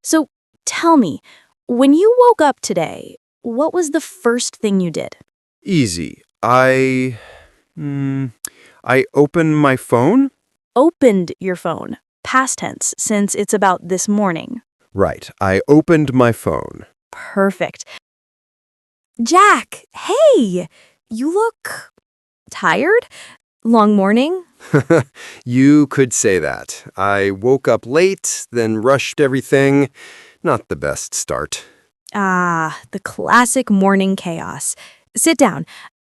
So tell me, when you woke up today, what was the first thing you did? Easy. I opened my phone? Opened your phone. Past tense, since it's about this morning. Right. I opened my phone. Perfect. Jack, hey! You look tired? Long morning? You could say that. I woke up late, then rushed everything. Not the best start. Ah, the classic morning chaos. Sit down.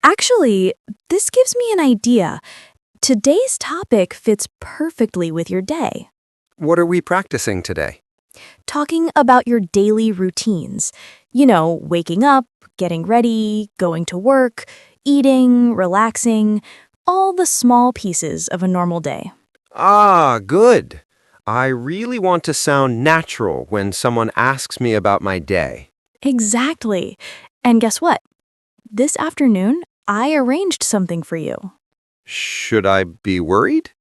Actually, this gives me an idea. Today's topic fits perfectly with your day. What are we practicing today? Talking about your daily routines. You know, waking up, getting ready, going to work, eating, relaxing, all the small pieces of a normal day. Ah, good. I really want to sound natural when someone asks me about my day. Exactly. And guess what? This afternoon, I arranged something for you. Should I be worried?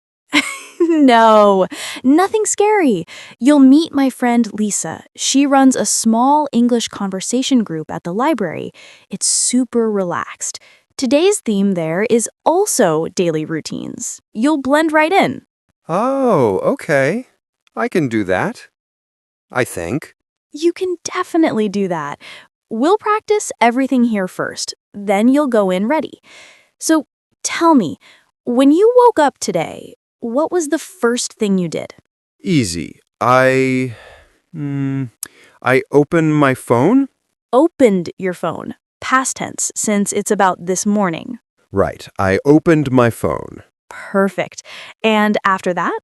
No, nothing scary. You'll meet my friend Lisa. She runs a small English conversation group at the library. It's super relaxed. Today's theme there is also daily routines. You'll blend right in. Oh, okay. I can do that. I think. You can definitely do that. We'll practice everything here first, then you'll go in ready. So tell me, when you woke up today, what was the first thing you did? Easy. I opened my phone? Opened your phone. Past tense, since it's about this morning. Right. I opened my phone. Perfect. And after that?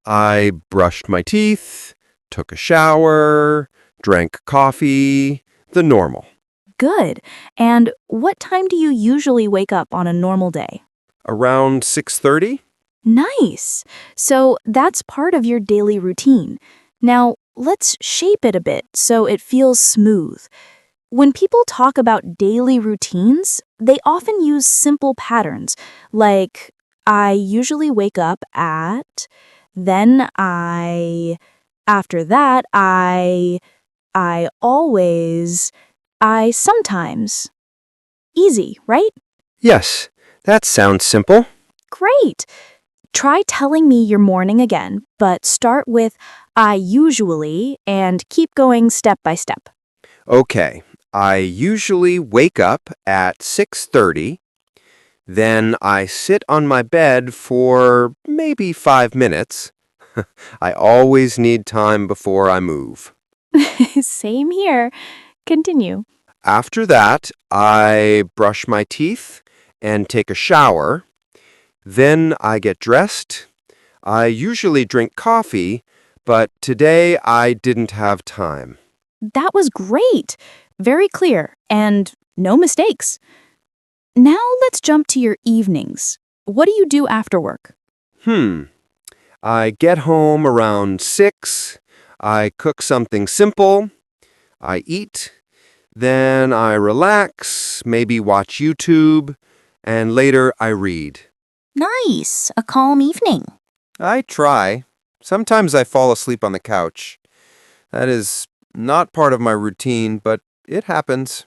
I brushed my teeth, took a shower, drank coffee, the normal. Good. And what time do you usually wake up on a normal day? Around 6:30? Nice. So that's part of your daily routine. Now, let's shape it a bit so it feels smooth. When people talk about daily routines, they often use simple patterns like, I usually wake up at, then after that, I always, I sometimes. Easy, right? Yes, that sounds simple. Great. Try telling me your morning again, but start with I usually and keep going step by step. Okay. I usually wake up at 6:30, then I sit on my bed for maybe 5 minutes. I always need time before I move. Same here. Continue. After that, I brush my teeth and take a shower. Then I get dressed. I usually drink coffee, but today I didn't have time. That was great. Very clear and no mistakes. Now let's jump to your evenings. What do you do after work? Hmm. I get home around 6. I cook something simple. I eat. Then I relax, maybe watch YouTube, and later I read. Nice. A calm evening. I try. Sometimes I fall asleep on the couch. That is not part of my routine, but it happens.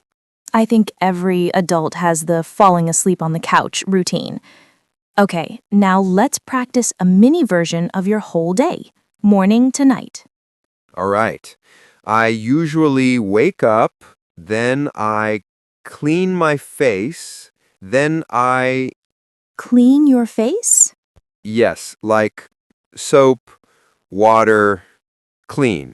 I think every adult has the falling asleep on the couch routine. Okay, now let's practice a mini version of your whole day, morning to night. All right. I usually wake up, then I clean my face, then Clean your face? yes, like soap, water, clean.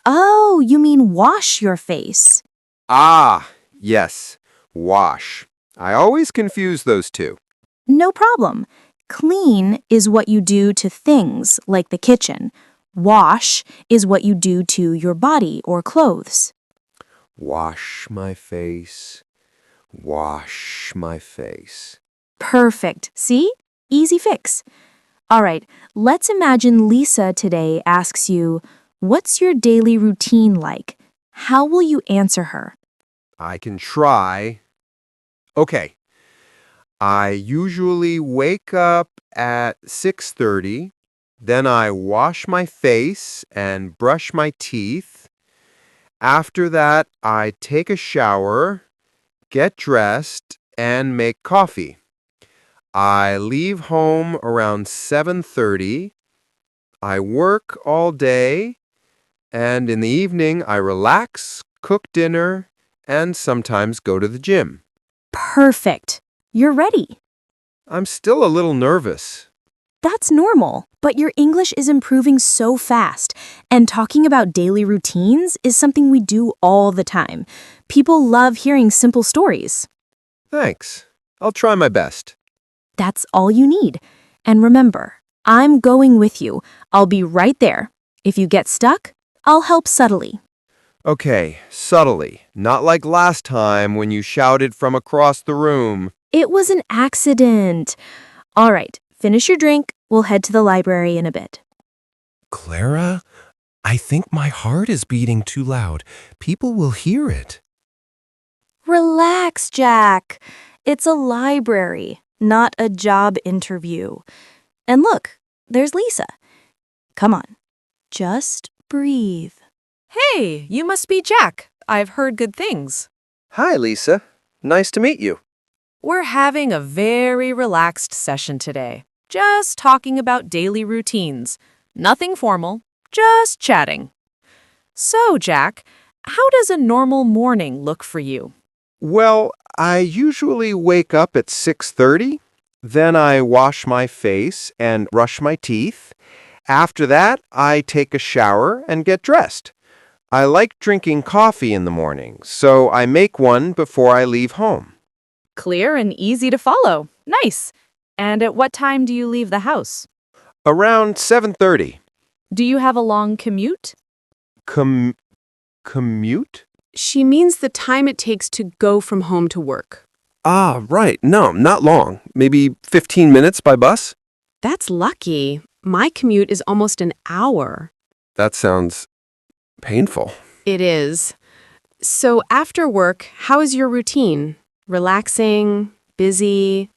Oh, you mean wash your face. Ah, yes, wash. I always confuse those two. No problem. Clean is what you do to things like the kitchen. Wash is what you do to your body or clothes. Wash my face, wash my face. Perfect. See? Easy fix. All right, let's imagine Lisa today asks you, what's your daily routine like? How will you answer her? I can try. Okay. I usually wake up at 6:30. Then I wash my face and brush my teeth. After that, I take a shower, get dressed, and make coffee. I leave home around 7:30. I work all day, and in the evening I relax, cook dinner, and sometimes go to the gym. Perfect. You're ready. I'm still a little nervous. That's normal, but your English is improving so fast, and talking about daily routines is something we do all the time. People love hearing simple stories. Thanks. I'll try my best. That's all you need. And remember, I'm going with you. I'll be right there. If you get stuck, I'll help subtly. Okay, subtly, not like last time when you shouted from across the room. It was an accident. All right, finish your drink. We'll head to the library in a bit. Clara, I think my heart is beating too loud. People will hear it. Relax, Jack. It's a library, not a job interview. And look, there's Lisa. Come on, just breathe. Hey, you must be Jack. I've heard good things. Hi, Lisa. Nice to meet you. We're having a very relaxed session today. Just talking about daily routines. Nothing formal, just chatting. So, Jack, how does a normal morning look for you? Well, I usually wake up at 6:30. Then I wash my face and brush my teeth. After that, I take a shower and get dressed. I like drinking coffee in the morning, so I make one before I leave home. Clear and easy to follow. Nice. And at what time do you leave the house? Around 7:30. Do you have a long commute? Commute? She means the time it takes to go from home to work. Ah, right. No, not long. Maybe 15 minutes by bus? That's lucky. My commute is almost an hour. That sounds painful. It is. So after work, how is your routine? Relaxing? Busy?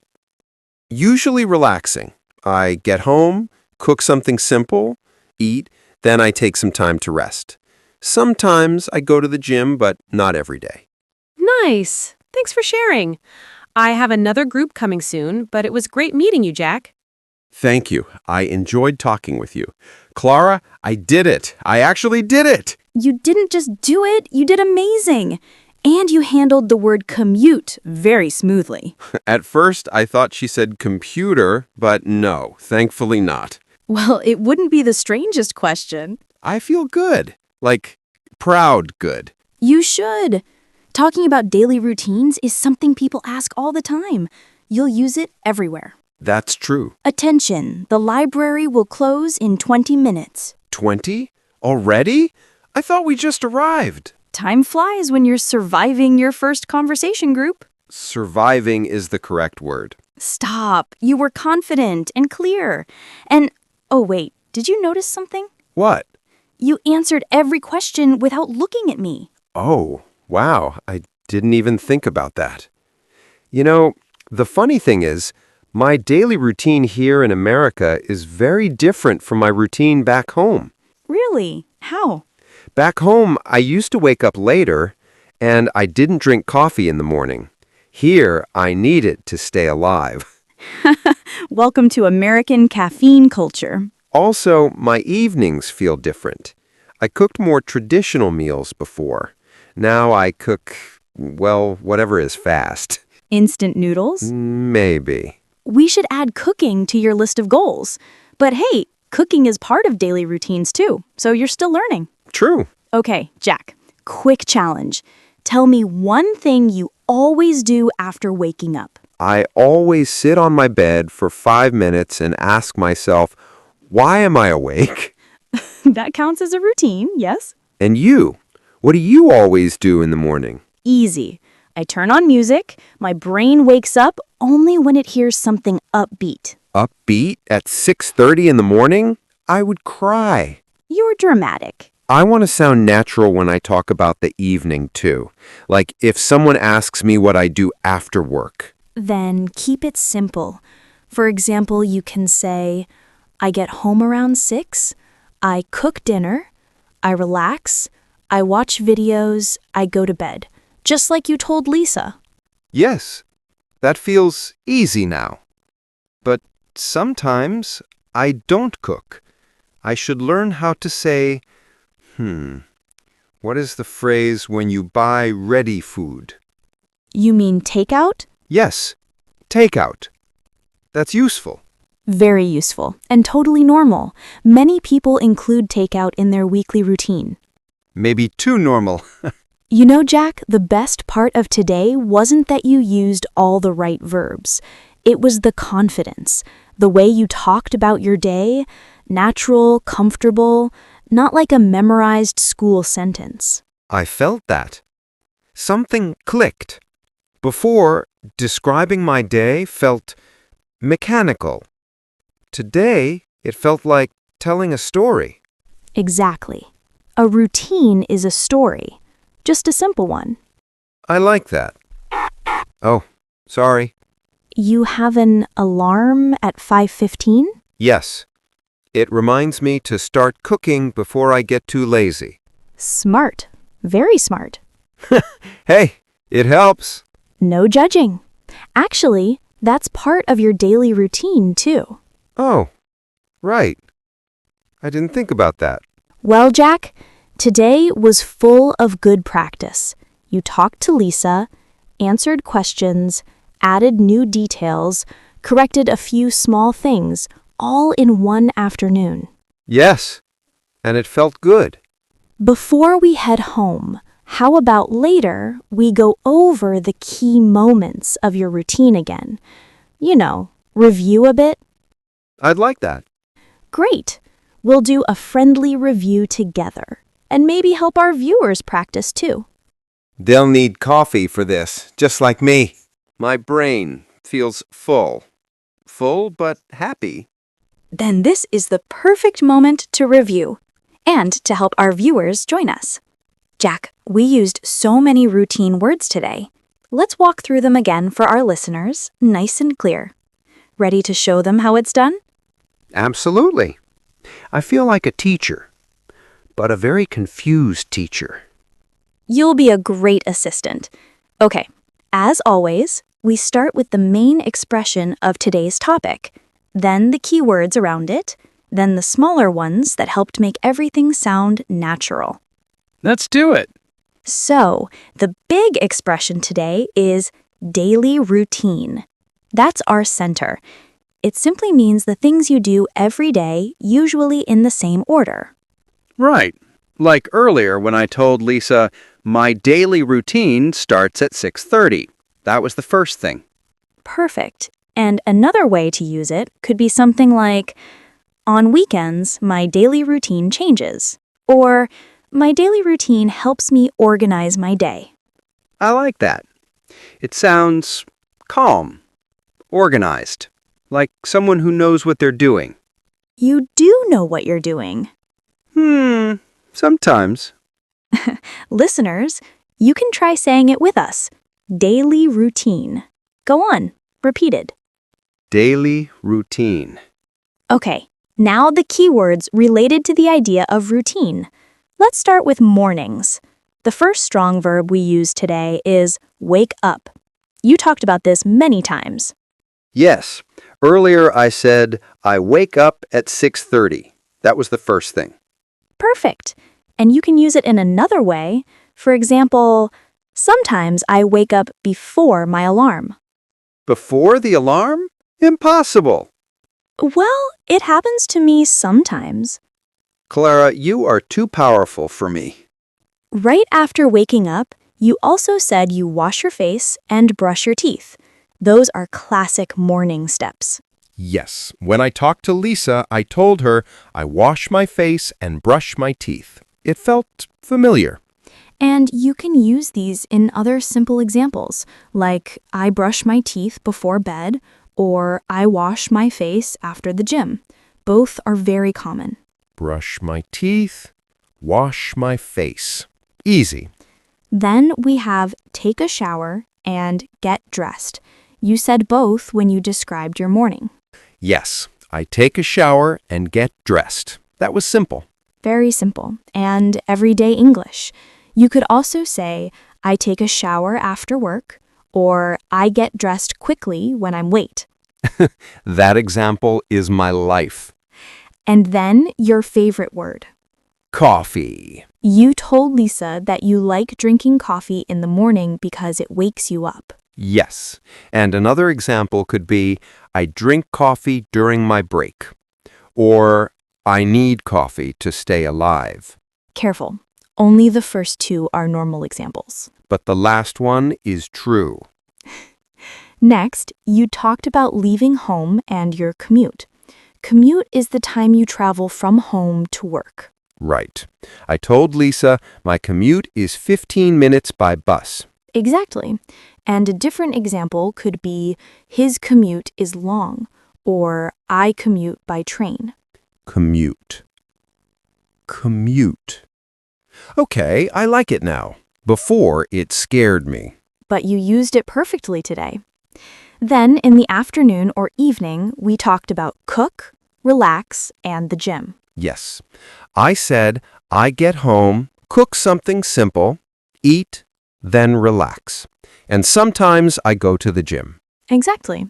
Usually relaxing. I get home, cook something simple, eat, then I take some time to rest. Sometimes I go to the gym, but not every day. Nice. Thanks for sharing. I have another group coming soon, but it was great meeting you, Jack. Thank you. I enjoyed talking with you. Clara, I did it. I actually did it. You didn't just do it, you did amazing. And you handled the word commute very smoothly. At first, I thought she said computer, but no, thankfully not. Well, it wouldn't be the strangest question. I feel good. Like, proud good. You should. Talking about daily routines is something people ask all the time. You'll use it everywhere. That's true. Attention, the library will close in 20 minutes. 20? Already? I thought we just arrived. Time flies when you're surviving your first conversation group. Surviving is the correct word. Stop. You were confident and clear. And, oh wait, did you notice something? What? You answered every question without looking at me. Oh, wow. I didn't even think about that. You know, the funny thing is, my daily routine here in America is very different from my routine back home. Really? How? Back home, I used to wake up later, and I didn't drink coffee in the morning. Here, I need it to stay alive. Welcome to American caffeine culture. Also, my evenings feel different. I cooked more traditional meals before. Now I cook, well, whatever is fast. Instant noodles? Maybe. We should add cooking to your list of goals. But hey, cooking is part of daily routines too, so you're still learning. True. Okay, Jack, quick challenge. Tell me one thing you always do after waking up. I always sit on my bed for 5 minutes and ask myself, why am I awake? That counts as a routine, yes? And you? What do you always do in the morning? Easy. I turn on music. My brain wakes up only when it hears something upbeat. Upbeat at 6:30 in the morning? I would cry. You're dramatic. I want to sound natural when I talk about the evening, too. Like if someone asks me what I do after work. Then keep it simple. For example, you can say, I get home around 6, I cook dinner, I relax, I watch videos, I go to bed, just like you told Lisa. Yes, that feels easy now. But sometimes I don't cook. I should learn how to say, what is the phrase when you buy ready food? You mean takeout? Yes, takeout. That's useful. Very useful and totally normal. Many people include takeout in their weekly routine. Maybe too normal. You know, Jack, the best part of today wasn't that you used all the right verbs. It was the confidence, the way you talked about your day, natural, comfortable, not like a memorized school sentence. I felt that. Something clicked. Before, describing my day felt mechanical. Today, it felt like telling a story. Exactly. A routine is a story, just a simple one. I like that. Oh, sorry. You have an alarm at 5:15? Yes. It reminds me to start cooking before I get too lazy. Smart. Very smart. Hey, it helps. No judging. Actually, that's part of your daily routine, too. Oh, right. I didn't think about that. Well, Jack, today was full of good practice. You talked to Lisa, answered questions, added new details, corrected a few small things, all in one afternoon. Yes, and it felt good. Before we head home, how about later we go over the key moments of your routine again? You know, review a bit? I'd like that. Great. We'll do a friendly review together and maybe help our viewers practice too. They'll need coffee for this, just like me. My brain feels full. Full but happy. Then this is the perfect moment to review and to help our viewers join us. Jack, we used so many routine words today. Let's walk through them again for our listeners, nice and clear. Ready to show them how it's done? Absolutely. I feel like a teacher, but a very confused teacher. You'll be a great assistant. Okay, as always, we start with the main expression of today's topic, then the key words around it, then the smaller ones that helped make everything sound natural. Let's do it. So, the big expression today is daily routine. That's our center. It simply means the things you do every day, usually in the same order. Right. Like earlier when I told Lisa, my daily routine starts at 6:30. That was the first thing. Perfect. And another way to use it could be something like, on weekends, my daily routine changes. Or, my daily routine helps me organize my day. I like that. It sounds calm, organized, like someone who knows what they're doing. You do know what you're doing. Sometimes. Listeners, you can try saying it with us. Daily routine. Go on, repeat it. Daily routine. Okay, now the keywords related to the idea of routine. Let's start with mornings. The first strong verb we use today is wake up. You talked about this many times. Yes. Earlier I said, I wake up at 6:30. That was the first thing. Perfect. And you can use it in another way. For example, sometimes I wake up before my alarm. Before the alarm? Impossible. Well, it happens to me sometimes. Clara, you are too powerful for me. Right after waking up, you also said you wash your face and brush your teeth. Those are classic morning steps. Yes, when I talked to Lisa, I told her I wash my face and brush my teeth. It felt familiar. And you can use these in other simple examples, like I brush my teeth before bed or I wash my face after the gym. Both are very common. Brush my teeth, wash my face. Easy. Then we have take a shower and get dressed. You said both when you described your morning. Yes, I take a shower and get dressed. That was simple. Very simple and everyday English. You could also say, I take a shower after work, or I get dressed quickly when I'm late. That example is my life. And then your favorite word. Coffee. You told Lisa that you like drinking coffee in the morning because it wakes you up. Yes. And another example could be, I drink coffee during my break. Or, I need coffee to stay alive. Careful. Only the first two are normal examples. But the last one is true. Next, you talked about leaving home and your commute. Commute is the time you travel from home to work. Right. I told Lisa my commute is 15 minutes by bus. Exactly. And a different example could be, his commute is long, or I commute by train. Commute. Commute. Okay, I like it now. Before, it scared me. But you used it perfectly today. Then, in the afternoon or evening, we talked about cook, relax, and the gym. Yes. I said, I get home, cook something simple, eat, then relax. And sometimes I go to the gym. Exactly.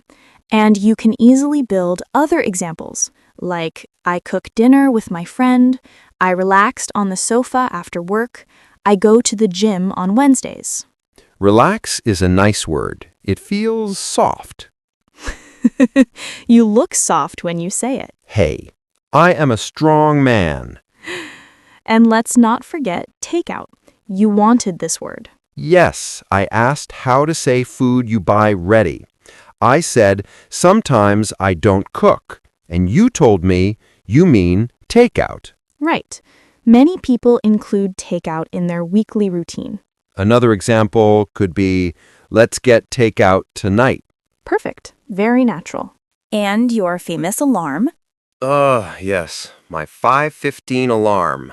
And you can easily build other examples, like I cook dinner with my friend, I relaxed on the sofa after work, I go to the gym on Wednesdays. Relax is a nice word. It feels soft. You look soft when you say it. Hey, I am a strong man. And let's not forget takeout. You wanted this word. Yes, I asked how to say food you buy ready. I said, sometimes I don't cook. And you told me, you mean takeout. Right. Many people include takeout in their weekly routine. Another example could be, let's get takeout tonight. Perfect. Very natural. And your famous alarm. Yes, my 5:15 alarm.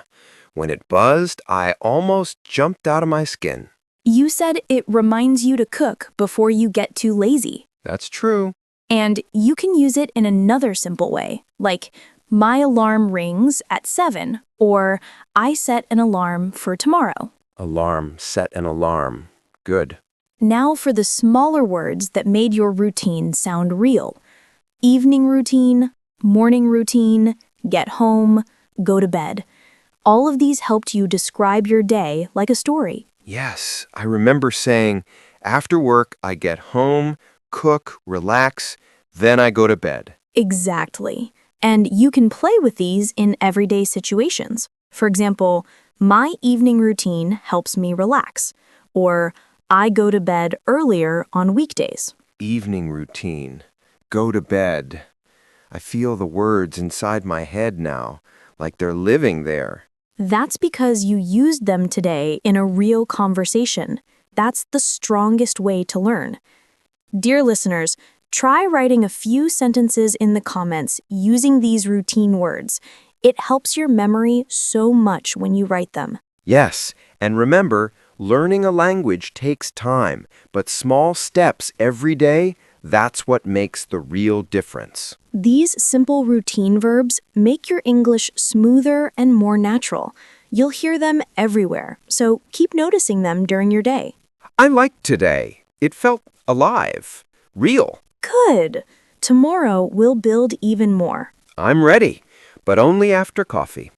When it buzzed, I almost jumped out of my skin. You said it reminds you to cook before you get too lazy. That's true. And you can use it in another simple way, like my alarm rings at 7, or I set an alarm for tomorrow. Alarm, set an alarm. Good. Now for the smaller words that made your routine sound real. Evening routine, morning routine, get home, go to bed. All of these helped you describe your day like a story. Yes, I remember saying, after work, I get home, cook, relax, then I go to bed. Exactly. And you can play with these in everyday situations. For example, my evening routine helps me relax. Or I go to bed earlier on weekdays. Evening routine. Go to bed. I feel the words inside my head now, like they're living there. That's because you used them today in a real conversation. That's the strongest way to learn. Dear listeners, try writing a few sentences in the comments using these routine words. It helps your memory so much when you write them. Yes, and remember, learning a language takes time, but small steps every day, that's what makes the real difference. These simple routine verbs make your English smoother and more natural. You'll hear them everywhere, so keep noticing them during your day. I liked today. It felt alive, real. Good. Tomorrow we'll build even more. I'm ready, but only after coffee.